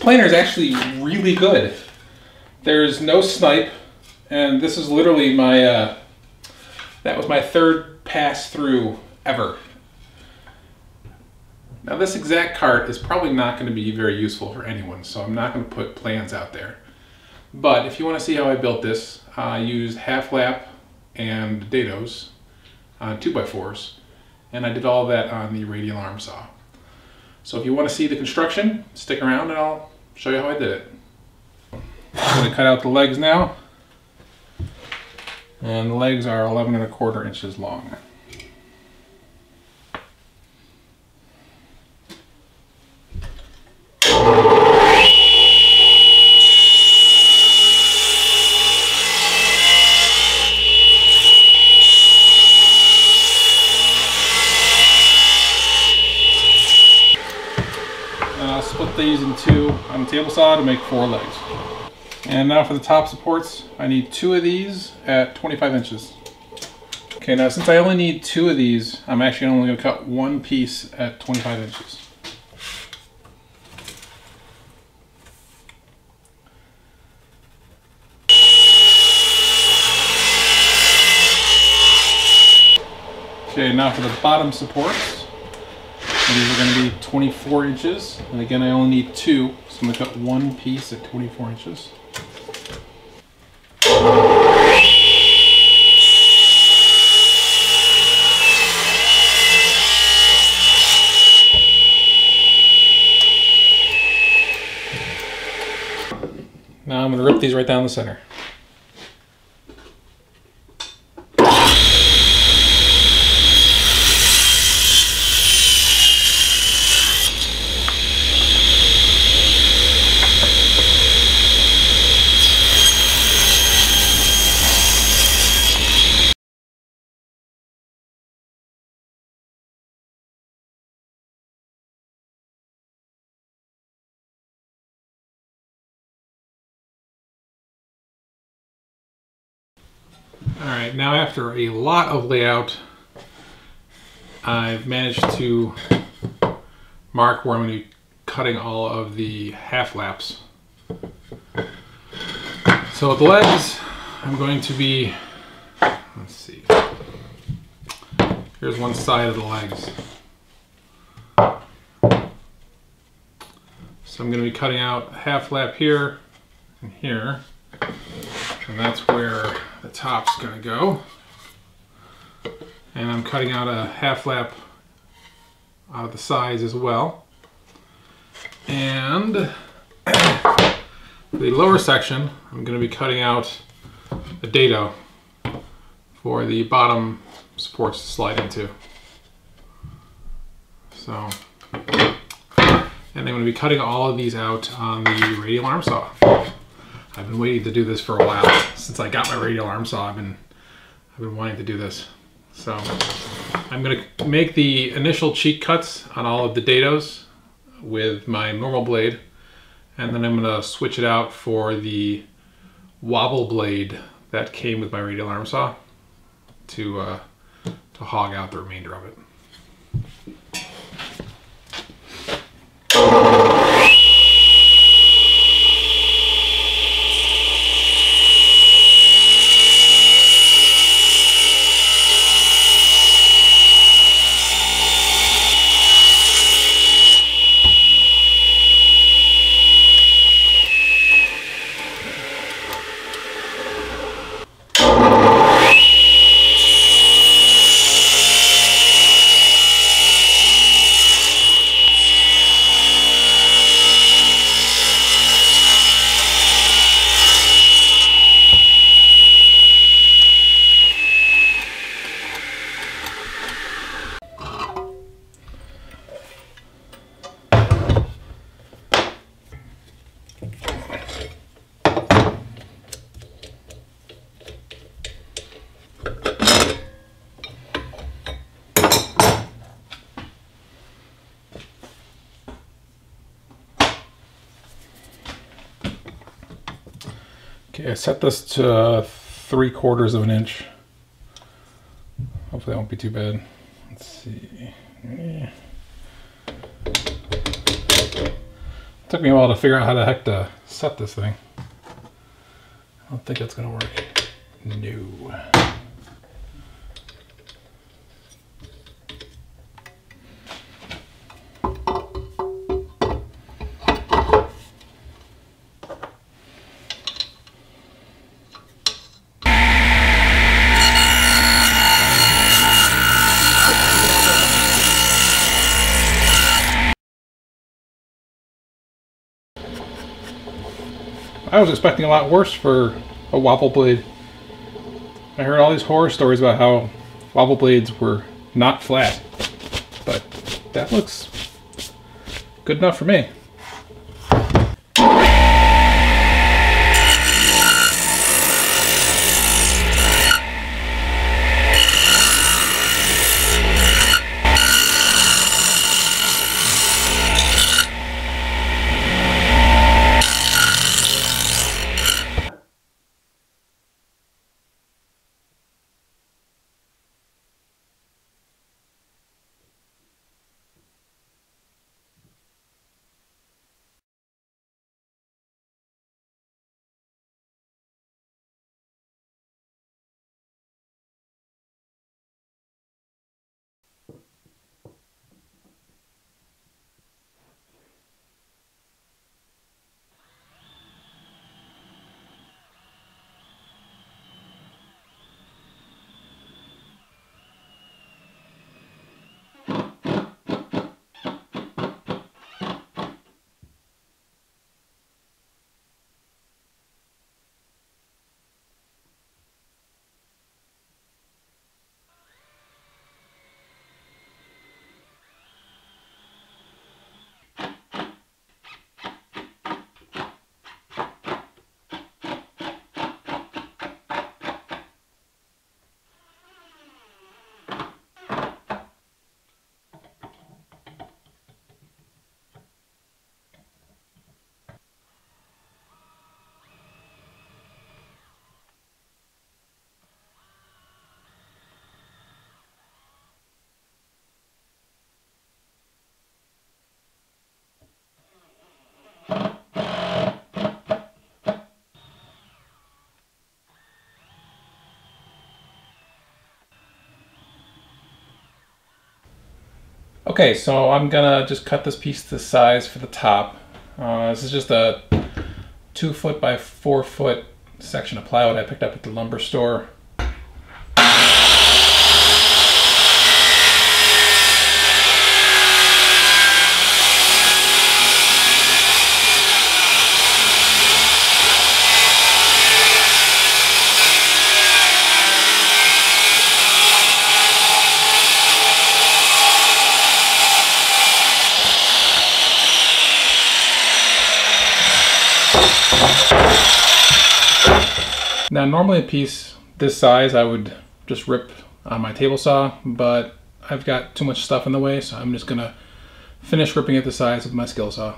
planer is actually really good. There's no snipe, and this is literally my, that was my third pass through ever. Now this exact cart is probably not going to be very useful for anyone, so I'm not going to put plans out there. But if you want to see how I built this, I used half lap and dados on 2x4s, and I did all that on the Radial Arm saw. So if you want to see the construction, stick around and I'll show you how I did it. I'm going to cut out the legs now, and the legs are 11¼ inches long. Split these in two on the table saw to make 4 legs. And now for the top supports, I need 2 of these at 25 inches. Okay, now since I only need 2 of these, I'm actually only going to cut 1 piece at 25 inches. Okay, now for the bottom supports. These are going to be 24 inches, and again I only need 2, so I'm going to cut 1 piece at 24 inches. Now I'm going to rip these right down the center. Alright, now after a lot of layout, I've managed to mark where I'm going to be cutting all of the half laps. So with the legs, I'm going to be, let's see, here's one side of the legs. So I'm going to be cutting out a half lap here and here, and that's where the top's going to go. And I'm cutting out a half lap out of the sides as well. And for the lower section, I'm going to be cutting out a dado for the bottom supports to slide into. So, and I'm going to be cutting all of these out on the Radial Arm saw. I've been waiting to do this for a while. Since I got my Radial Arm saw, I've been wanting to do this. So I'm going to make the initial cheek cuts on all of the dados with my normal blade, and then I'm going to switch it out for the wobble blade that came with my Radial Arm saw to hog out the remainder of it. Okay, I set this to 3/4 of an inch. Hopefully that won't be too bad. Let's see. Took me a while to figure out how the heck to set this thing. I don't think it's gonna work. No. I was expecting a lot worse for a wobble blade. I heard all these horror stories about how wobble blades were not flat, but that looks good enough for me. Okay, so I'm gonna just cut this piece to size for the top. This is just a 2 foot by 4 foot section of plywood I picked up at the lumber store. Now normally a piece this size I would just rip on my table saw, but I've got too much stuff in the way, so I'm just gonna finish ripping it the size with my skill saw.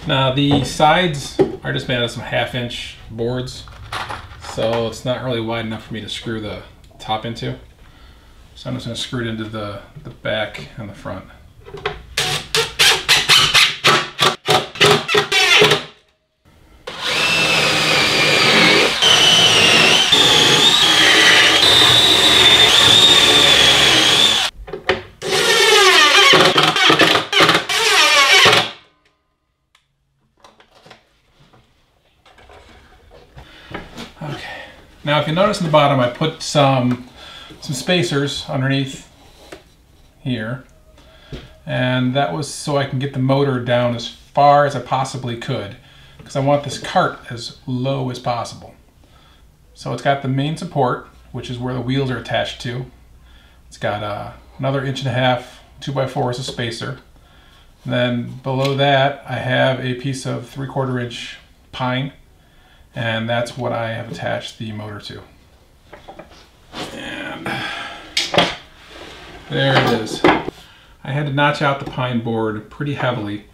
Now the sides are just made out of some 1/2 inch boards, so it's not really wide enough for me to screw the top into. So I'm just going to screw it into the back and the front. Now if you notice in the bottom I put some spacers underneath here. And that was so I can get the motor down as far as I possibly could, because I want this cart as low as possible. So it's got the main support, which is where the wheels are attached to. It's got another 1.5 2x4 as a spacer. And then below that I have a piece of 3/4 inch pine, and that's what I have attached the motor to. And there it is. I had to notch out the pine board pretty heavily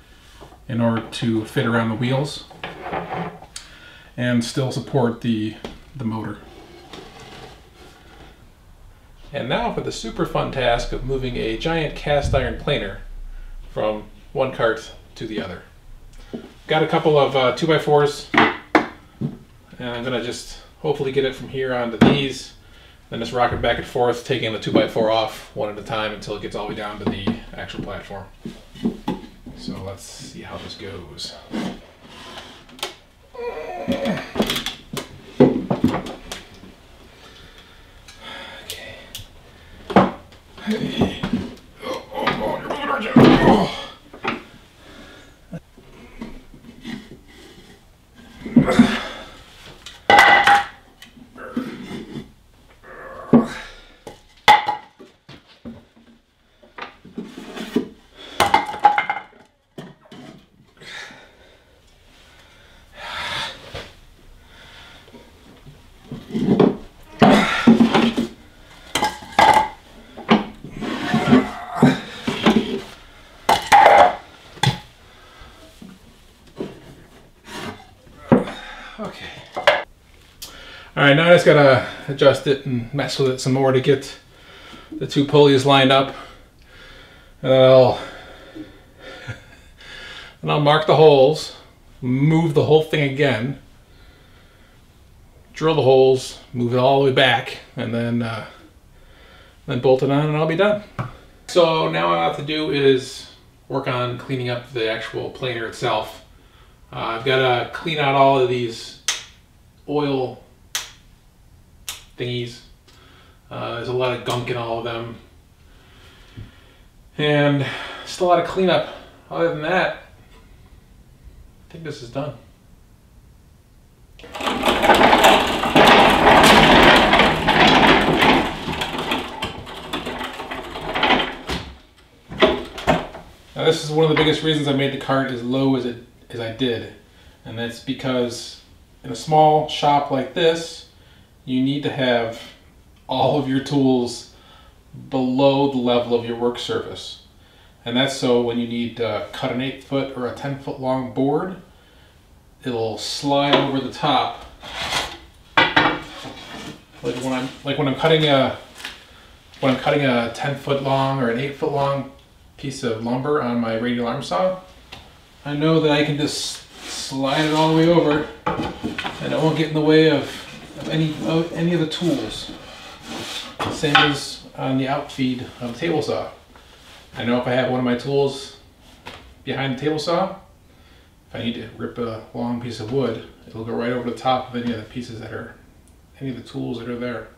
in order to fit around the wheels and still support the motor. And now for the super fun task of moving a giant cast iron planer from one cart to the other. Got a couple of 2x4s, and I'm gonna just hopefully get it from here onto these, then just rock it back and forth, taking the 2x4 off one at a time until it gets all the way down to the actual platform. So let's see how this goes. Okay. Hey. Oh, you're moving, aren't you? Oh. Okay. Alright, now I just gotta adjust it and mess with it some more to get the two pulleys lined up. And then I'll mark the holes, move the whole thing again, drill the holes, move it all the way back, and then bolt it on and I'll be done. So now what I have to do is work on cleaning up the actual planer itself. I've got to clean out all of these oil thingies. There's a lot of gunk in all of them. And just a lot of cleanup. Other than that, I think this is done. Now this is one of the biggest reasons I made the cart as low as I did, and that's because in a small shop like this, you need to have all of your tools below the level of your work surface. And that's so when you need to cut an 8-foot or a 10-foot long board, it'll slide over the top. Like when I'm cutting a 10-foot long or an 8-foot long piece of lumber on my radial arm saw, I know that I can just slide it all the way over and it won't get in the way of any of the tools. Same as on the outfeed of the table saw. I know if I have one of my tools behind the table saw, if I need to rip a long piece of wood, it'll go right over the top of any of the pieces that are, any of the tools that are there.